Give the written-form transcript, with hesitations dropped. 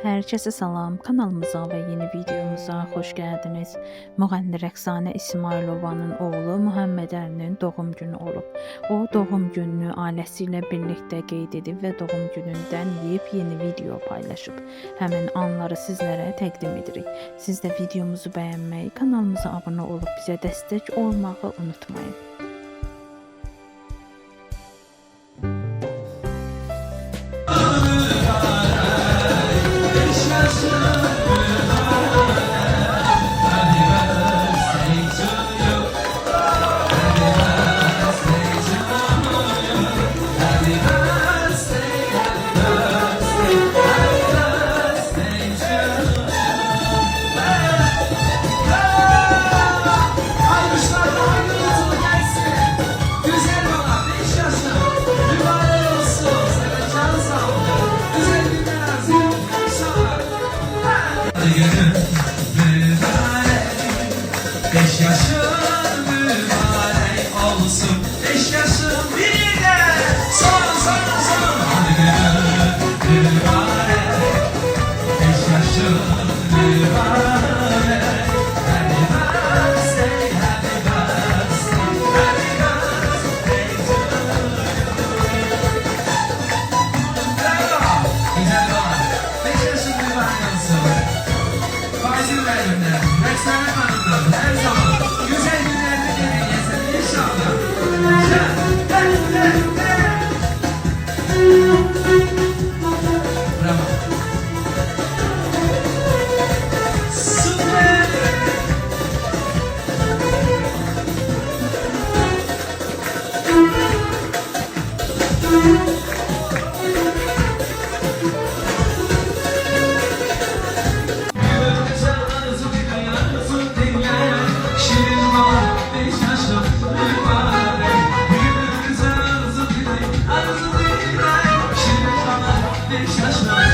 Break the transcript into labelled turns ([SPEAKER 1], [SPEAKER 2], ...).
[SPEAKER 1] Herkese salam, kanalımıza ve yeni videomuza hoş geldiniz. Müğənni Rəqsanə İsmailovanın oğlu Muhammed Əlinin doğum günü olub. O doğum gününü ailesiyle birlikte qeyd edib ve doğum gününden yeni video paylaşıb. Həmin anları sizlere təqdim edirik. Siz de videomuzu beğenmeyi, kanalımıza abone olup bize destek olmağı unutmayın.
[SPEAKER 2] Beş yaşın mübarek olsun. 5 yaşın bir de son. Hadi gönül mübarek. 5 yaşın mübarek. Happy birthday, happy birthday, happy birthday to you. Bravo. Güzel olan. 5 yaşın mübarek olsun. Fazil Bey'imden, Rəqsanə Hanım'dan her zaman güzel günlerde gelin inşallah. Bravo. Süper. Şaşma